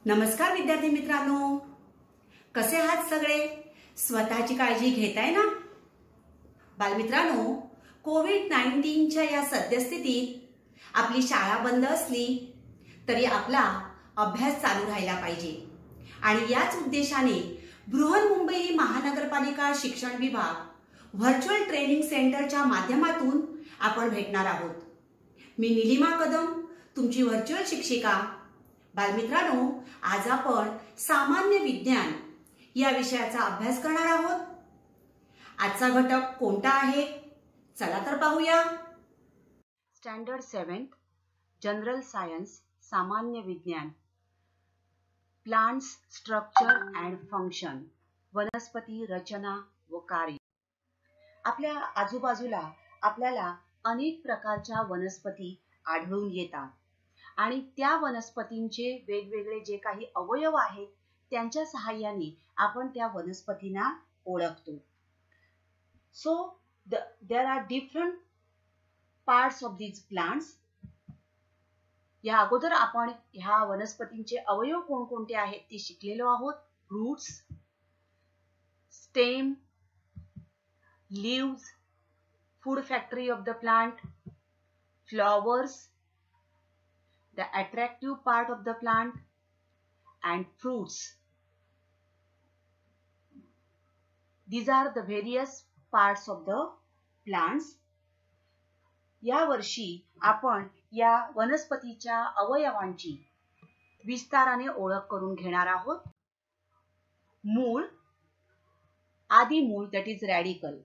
नमस्कार विद्यार्थी मित्रांनो, कसे आहात सगळे? स्वतःची काळजी घेताय ना? बालमित्रांनो, कोविड-19च्या या सद्यस्थितीत आपली शाळा बंद असली तरी आपला अभ्यास चालू राहिला पाहिजे आणि याच उद्देशाने बृहन्मुंबई महानगरपालिका शिक्षण विभाग व्हर्च्युअल ट्रेनिंग सेंटरच्या माध्यमातून आपण भेटणार आहोत. मी निलिमा कदम, तुमची व्हर्च्युअल शिक्षिका. बालमित्रांनो, आज आपण सामान्य विज्ञान या विषयाचा अभ्यास करणार आहोत. आजचा घटक कोणता आहे? चला तर पाहूया. स्टँडर्ड 7 जनरल सायन्स सामान्य विज्ञान, प्लांट्स स्ट्रक्चर अँड फंक्शन, वनस्पती रचना व कार्य. आपल्या आजूबाजूला आपल्याला अनेक प्रकारच्या वनस्पती आढळून येतात आणि त्या वनस्पतींचे वेगवेगळे जे काही अवयव आहेत त्यांच्या सहाय्याने आपण त्या वनस्पतींना ओळखतो. So there are different parts of these plants. या अगोदर आपण ह्या वनस्पतींचे अवयव कोणकोणते आहेत ते शिकलेलो आहोत. Roots, stem, leaves, food factory of the plant, flowers, the attractive part of the plant, and fruits. These are the various parts of the plants. या वर्षी आपण या वनस्पतीच्या अवयवांची विस्ताराने ओळख करून घेणार आहोत. मूळ, आदी मूळ, that is radical.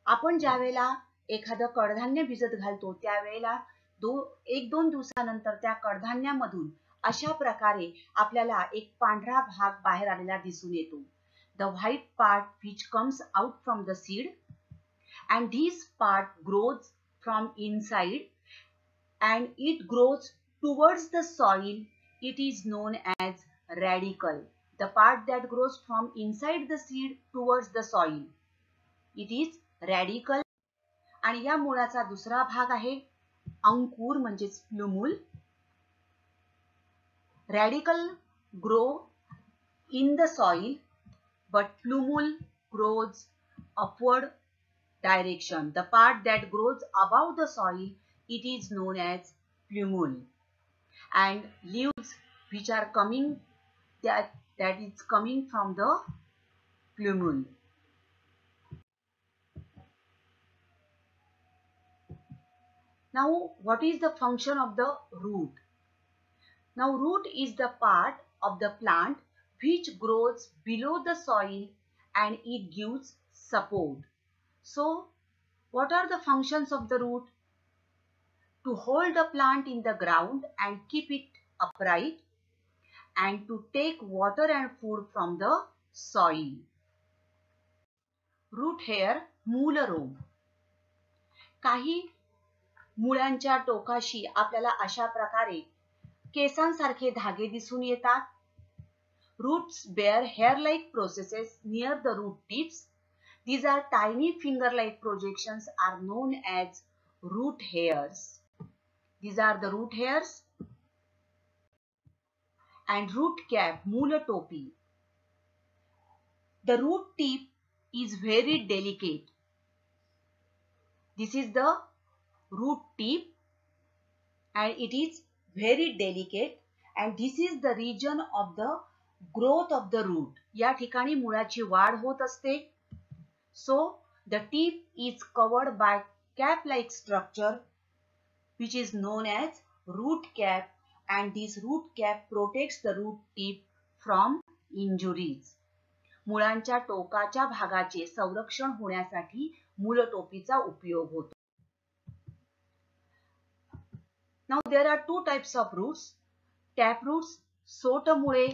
आपण ज्या वेळेला एखादं कडधान्य भिजत घालतो त्यावेळेला 1-2 दिवसानंतर त्या कडधान्यामधून अशा प्रकारे आपल्याला एक पांढरा भाग बाहेर आलेला दिसून येतो. The white part which comes out from the seed, and this part grows from inside and it grows towards the soil. It is known as radicle. The part that grows from inside the seed towards the soil, it is radicle. आणि या मुळाचा दुसरा भाग आहे अंकुर म्हणजेच प्लुमुल. Radicle grow in the soil, but plumule grows upward direction. The part that grows above the soil, it is known as plumule. And leaves which are coming, that is coming from the plumule. Now, what is the function of the root? Now, root is the part of the plant which grows below the soil and it gives support. So, what are the functions of the root? To hold the plant in the ground and keep it upright, and to take water and food from the soil. Root hair, मूलरोम. काही मुळांच्या टोकाशी आपल्याला अशा प्रकारे केसांसारखे धागे दिसून येतात. Roots bear hair-like processes near the root tips. These are tiny finger-like projections are known as root hairs. These are the root hairs. And root cap, मूल टोपी. The root tip is very delicate. This is the root tip and it is very delicate, and this is the region of the growth of the root. या ठिकाणी मुळाची वाढ होत असते. So the tip is covered by cap-like structure which is known as root cap, and this root cap protects the root tip from injuries. मुळांच्या टोकाच्या भागाचे संरक्षण होण्यासाठी मूलटोपीचा उपयोग होतो. Now there are two types of roots, tap roots, सोट मुळे,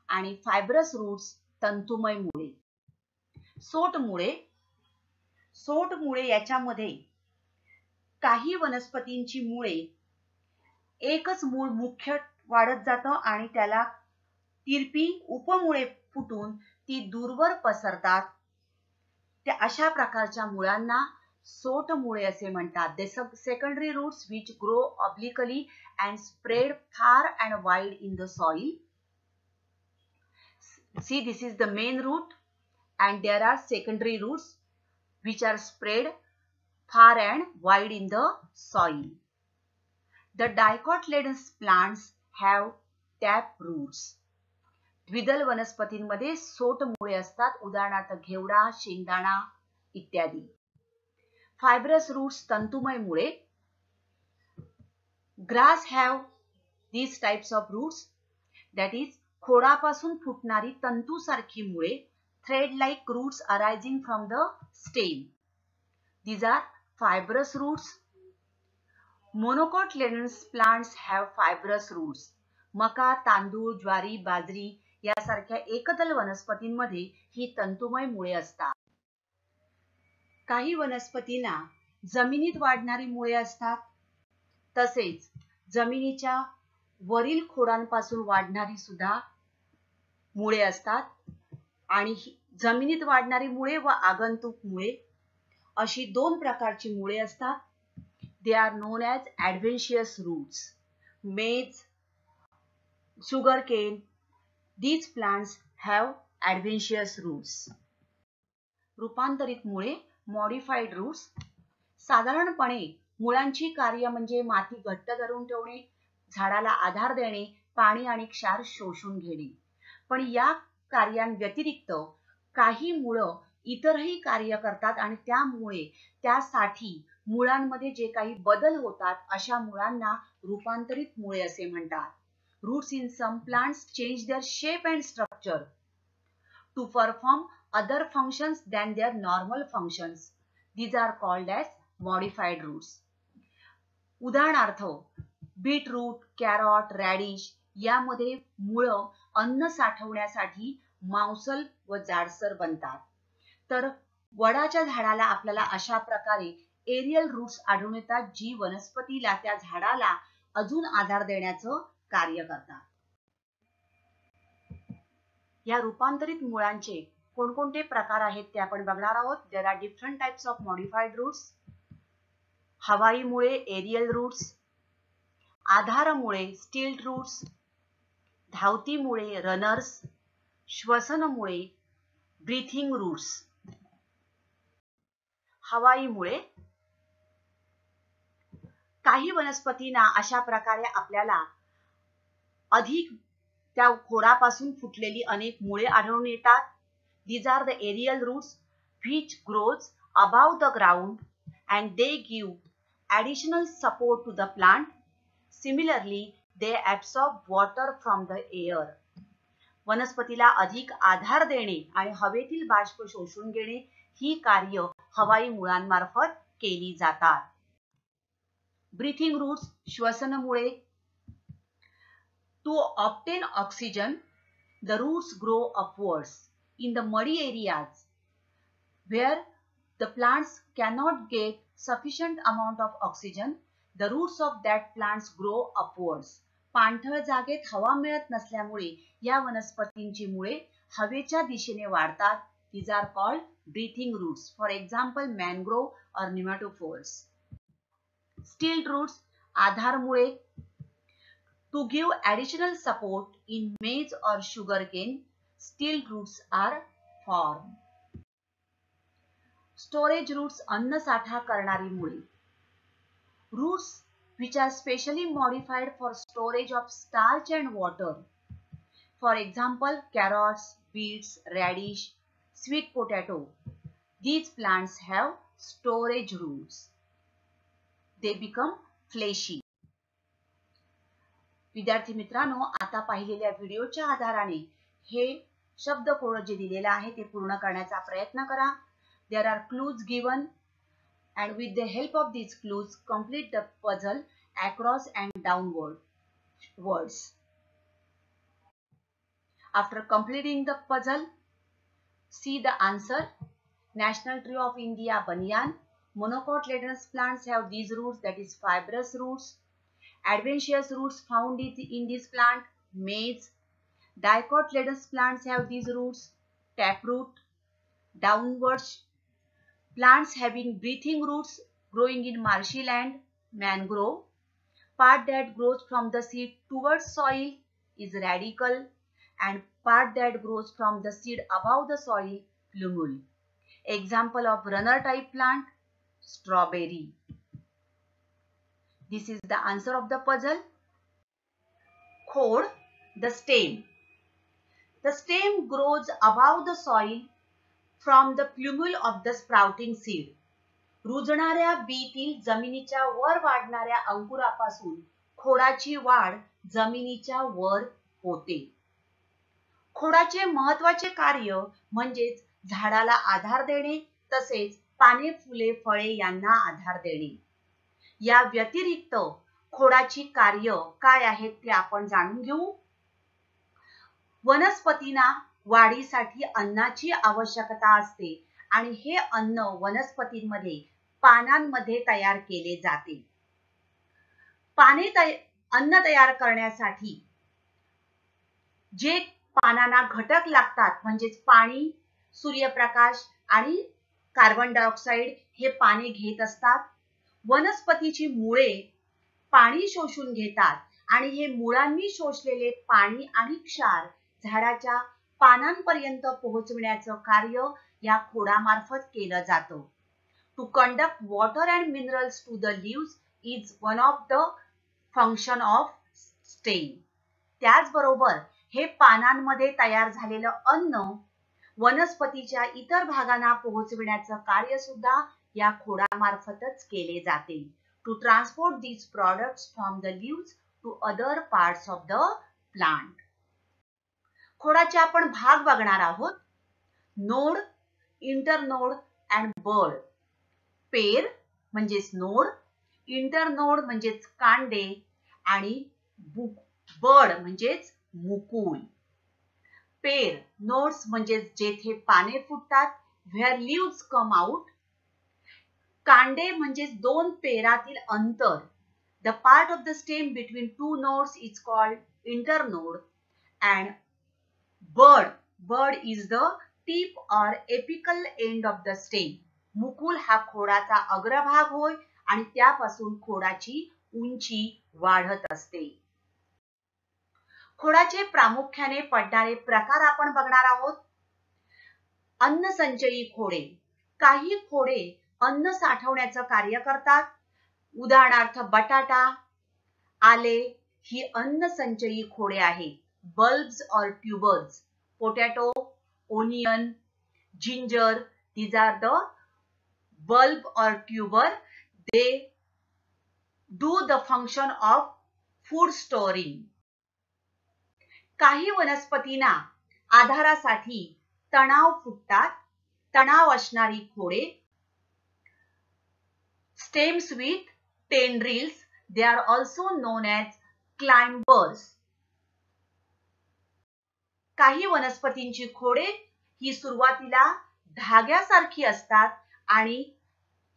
आणि fibrous roots, तंतुमय मुळे. सोट मुळे याच्यामध्ये काही वनस्पतींची मुळे एकच मूळ मुख्य वाढत जातं आणि त्याला तिरपी उपमुळे फुटून ती दूरवर पसरतात. त्या अशा प्रकारच्या मुळांना सोटमुळे असे म्हणतात. The secondary roots which grow obliquely and spread far and wide in the soil. See, this is the main root and there are secondary roots which are spread far and wide in the soil. The dicotyledonous plants have tap roots. द्विदल वनस्पतींमध्ये सोटमुळे असतात, उदाहरणार्थ घेवडा, शेंगदाणा इत्यादी. Fibrous roots तंतुमय मुळे. Grass have these types of roots, that is खोडापासून फुटणारी तंतुसारखी मुळे, thread like roots arising from the stem. These are fibrous roots. Monocotyledonous plants have fibrous roots. मका, तांदूळ, ज्वारी, बाजरी यासारख्या एकदल वनस्पतींमध्ये ही तंतुमय मुळे असतात. काही वनस्पतींना जमिनीत वाढणारी मुळे असतात, तसेच जमिनीच्या वरील खोडांपासून वाढणारी सुद्धा मुळे असतात. आणि जमिनीत वाढणारी मुळे व आगंतुक मुळे अशी दोन प्रकारची मुळे असतात. They are known as adventitious roots. Maize, sugarcane, these plants have adventitious roots. रूपांतरित मुळे modified roots. साधारणपणे मुळांची कार्य म्हणजे माती घट्ट धरून ठेवणे, झाडाला आधार देणे, पाणी आणि क्षार शोषून घेणे. पण या कार्यांव्यतिरिक्त काही मुळं इतरही कार्य करतात आणि त्यामुळे त्यासाठी मुळांमध्ये जे काही बदल होतात अशा मुळांना रूपांतरित मुळे असे म्हणतात. Roots in some plants change their shape and structure to perform other functions than their normal functions. These are called as modified roots. उदाहरणार्थ बीटरूट, कॅरॉट, रॅडिश यामध्ये मुळं अन्न साठवण्यासाठी मांसल व जाडसर बनतात. तर वडाच्या झाडाला आपल्याला अशा प्रकारे एरियल रूट्स आढळून येतात, जी वनस्पतीला त्या झाडाला अजून आधार देण्याचं कार्य करतात. या रूपांतरित मुळांचे कोणकोणते प्रकार आहेत ते आपण बघणार आहोत. There are different types of modified roots. हवाई मुळे एरियल रूट्स, आधार मुळे स्टिल्ट रूट्स, धावती मुळे रनर्स, श्वसन मुळे ब्रीथिंग रूट्स. हवाई मुळे. काही वनस्पतींना अशा प्रकारे आपल्याला अधिक त्या खोडापासून फुटलेली अनेक मुळे आढळून येतात. These are the aerial roots which grows above the ground and they give additional support to the plant. Similarly, they absorb water from the air. वनस्पतीला अधिक आधार देणे आणि हवेतील बाष्प शोषून घेणे ही कार्य हवाई मुळांमार्फत केली जातात. ब्रीथिंग रूट्स श्वसन मुळे. To obtain oxygen, the roots grow upwards. In the muddy areas where the plants cannot get sufficient amount of oxygen, the roots of that plants grow upwards. पाणथळ जागेत हवा मिळत नसल्यामुळे या वनस्पतींची मुळे हवेच्या दिशेने वाढतात. These are called breathing roots. For example, mangrove or nematophores. Stilt roots आधार मुळे. To give additional support in maize or sugarcane, stilt roots are formed. Storage roots अन्न साठा करणारी मुळे. Roots which are specially modified for storage of starch and water. For example, carrots, beets, radish, sweet potato. These plants have storage roots. They become fleshy. विद्यार्थी मित्रांनो, आता पाहिलेल्या व्हिडिओच्या आधाराने हे शब्दकोळ जे दिलेले आहे ते पूर्ण करण्याचा प्रयत्न करा. There are clues given and with the help of these clues complete the puzzle across and downward words. After completing the puzzle, see the answer. National Tree of India, banyan. Monocotyledonous plants have these roots, that is fibrous roots. Adventitious roots found in this plant, maize. Dicotyledonous plants have these roots, taproot. Downwards Plants having breathing roots growing in marshy land, mangrove. Part that grows from the seed towards soil is radicle, and part that grows from the seed above the soil, plumule. Example of runner type plant, strawberry. This is the answer of the puzzle. Khod, the stem. The stem grows above the soil from the plumule of the sprouting seed. रुजणाऱ्या बीतील जमिनीच्या वर वाढणाऱ्या अंकुरापासून खोडाची वाढ जमिनीच्या वर होते. खोडाचे महत्त्वाचे कार्य म्हणजेच झाडाला आधार देणे, तसेच पाने, फुले, फळे यांना आधार देणे. या व्यतिरिक्त खोडाची कार्य काय आहेत ते आपण जाणून घेऊ. वनस्पतींना वाढीसाठी अन्नाची आवश्यकता असते आणि हे अन्न वनस्पतींमध्ये पानांमध्ये तयार केले जाते. अन्न तयार करण्यासाठी जे पानांना घटक लागतात म्हणजेच पाणी, सूर्यप्रकाश आणि कार्बन डायऑक्साइड हे पाने घेत असतात. वनस्पतीची मुळे पाणी शोषून घेतात आणि हे मुळांनी शोषलेले पाणी आणि क्षार झाडाच्या पानांपर्यंत पोहोचविण्याचं कार्य या खोडामार्फत केलं जातं. To conduct water and minerals to the leaves is one of the function of stem. त्याचबरोबर हे पानांमध्ये तयार झालेलं अन्न वनस्पतीच्या इतर भागांना पोहोचविण्याचं कार्य सुद्धा या खोडामार्फतच केले जाते. To transport these products from the leaves to other parts of the plant. खोडाचे आपण भाग बघणार आहोत. नोड, इंटरनोड and बड. पेर म्हणजेच नोड, इंटरनोड म्हणजेच कांडे आणि बड म्हणजेच मुकुल. पेर नोड्स म्हणजेच जेथे पाने फुटतात, where leaves come out. कांडे म्हणजेच दोन पेरातील अंतर, the part of the stem between two nodes is called internode. And bud is the tip or apical end of the stem. Mukul हा खोडाचा अग्रभाग होय आणि त्यापासून खोडाची उंची वाढत असते. खोडाचे प्रामुख्याने पडणारे प्रकार आपण बघणार आहोत. अन्नसंचयी खोडे. काही खोडे अन्न साठवण्याचं कार्य करतात. उदाहरणार्थ बटाटा, आले ही अन्नसंचयी खोडे आहेत. bulbs or tubers. Potato, onion, ginger, these are the bulb or tuber. They do the function of food storing. काही वनस्पतींना आधारासाठी तणाव फुटतात. तणाव असणारी Khode. Stems with tendrils. They are also known as climbers. काही वनस्पतींची खोडे ही सुरुवातीला धाग्यासारखी असतात आणि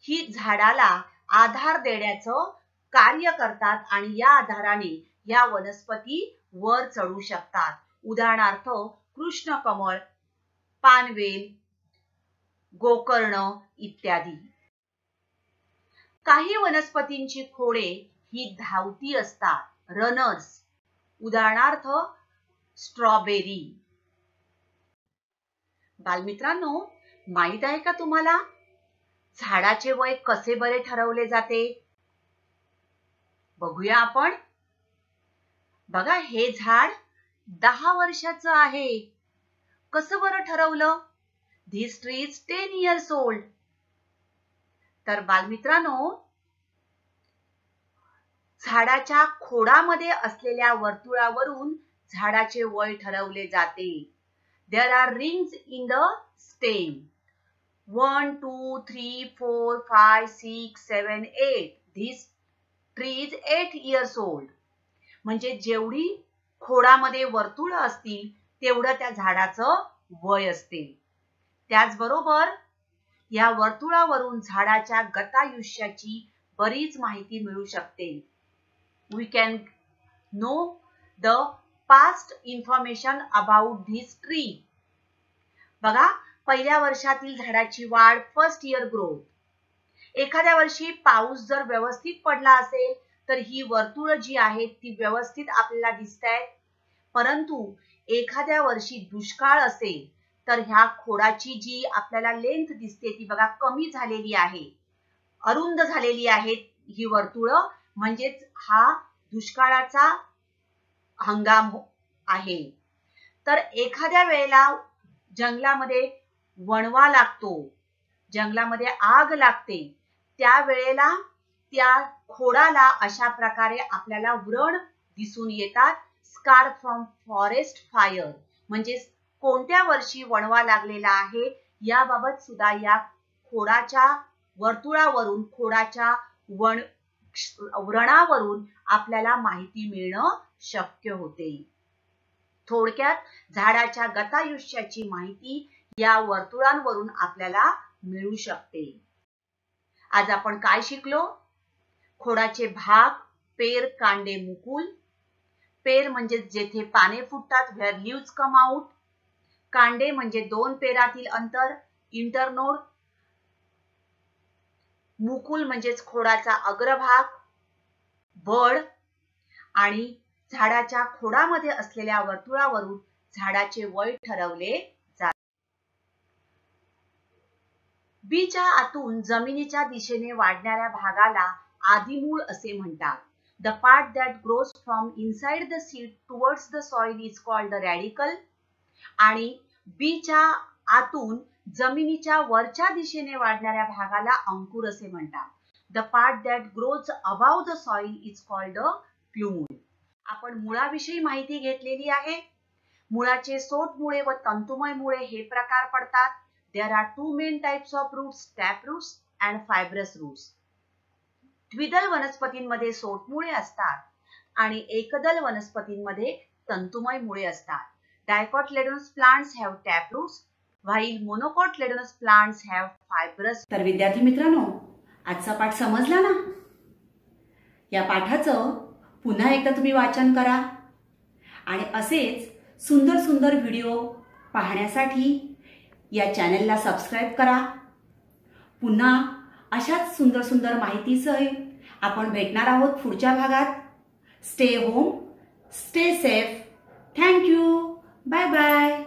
ही झाडाला आधार देण्याचं कार्य करतात आणि या आधाराने या वनस्पती वर चढू शकतात. उदाहरणार्थ कृष्णकमळ, पानवेल, गोकर्ण इत्यादी. काही वनस्पतींची खोडे ही धावती असतात. रनर्स. उदाहरणार्थ स्ट्रॉबेरी. बालमित्रांनो, माहित आहे का तुम्हाला झाडाचे वय कसे बरे ठरवले जाते? बघूया आपण. बघा, हे झाड 10 वर्षाचं आहे. कसं बरं ठरवलं? This tree is 10 years old. तर बालमित्रांनो, झाडाच्या खोडामध्ये असलेल्या वर्तुळावरून झाडाचे वय ठरवले जाते. There are rings in the stem. 1, 2, 3, 4, 5, 6, 7, 8. This tree is 8 years old. म्हणजे जेवढी खोडामध्ये वर्तुळ असतील तेवढं त्या झाडाचं वय असते. त्याचबरोबर या वर्तुळावरून झाडाच्या गतायुष्याची बरीच माहिती मिळू शकते. We can know the past information about this tree. बघा, पहिल्या वर्षातील झाडाची वाढ, फर्स्ट इयर ग्रोथ. एखाद्या वर्षी पाऊस जर व्यवस्थित पडला असेल तर ही वर्तुळ जी आहेत ती व्यवस्थित आपल्याला दिसतायत. परंतु एखाद्या वर्षी दुष्काळ असेल तर ह्या खोडाची जी आपल्याला लेंथ दिसते ती बघा कमी झालेली आहे, अरुंद झालेली आहे ही वर्तुळ. म्हणजेच हा दुष्काळाचा हंगाम आहे. तर एखाद्या वेळेला जंगलामध्ये वणवा लागतो, जंगलामध्ये आग लागते, त्या वेळेला त्या खोडाला अशा प्रकारे आपल्याला व्रण दिसून येतात. स्कार फ्रॉम फॉरेस्ट फायर, म्हणजे कोणत्या वर्षी वणवा लागलेला आहे याबाबत सुद्धा या खोडाच्या वर्तुळावरून, खोडाच्या व्रणावरून आपल्याला माहिती मिळणं शक्य होते. थोडक्यात झाडाच्या गतायुष्याची माहिती या वर्तुळांवरून आपल्याला मिळू शकते. आज आपण काय शिकलो? खोडाचे भाग: पेर, कांडे, मुकुल. पेर म्हणजे जेथे पाने फुटतात, where leaves come out. कांडे म्हणजे दोन पेरातील अंतर, इंटरनोड. मुकुल म्हणजेच खोडाचा अग्रभाग, बड. आणि झाडाच्या खोडामध्ये असलेल्या वर्तुळावरून झाडाचे वय ठरवले जाते. बीच्या आतून जमिनीच्या दिशेने वाढणाऱ्या भागाला आदिमूळ असे म्हणतात. The part that grows from inside the seed towards the soil is called the radicle. आणि बीच्या आतून जमिनीच्या वरच्या दिशेने वाढणाऱ्या भागाला अंकुर असे म्हणतात. The part that grows above the soil is called the plumule. आपण मुळाविषयी माहिती घेतलेली आहे. मुळाचे सोटमुळे व तंतुमय मुळे हे प्रकार पडतात. There are two main types of roots, tap roots and fibrous roots. द्विदल वनस्पतींमध्ये सोटमुळे असतात आणि एकदल वनस्पतींमध्ये तंतुमय मुळे असतात. Dicotyledonous plants have tap roots while monocotyledonous plants have fibrous. तर विद्यार्थी मित्रांनो, आजचा पाठ समजला ना? या पाठाचं पुन्हा एकदा तुम्ही वाचन करा आणि असेच सुंदर सुंदर व्हिडिओ पाहण्यासाठी या चॅनलला सबस्क्राईब करा. पुन्हा अशाच सुंदर सुंदर माहितीसह आपण भेटणार आहोत पुढच्या भागात. Stay home, stay safe. Thank you. Bye bye.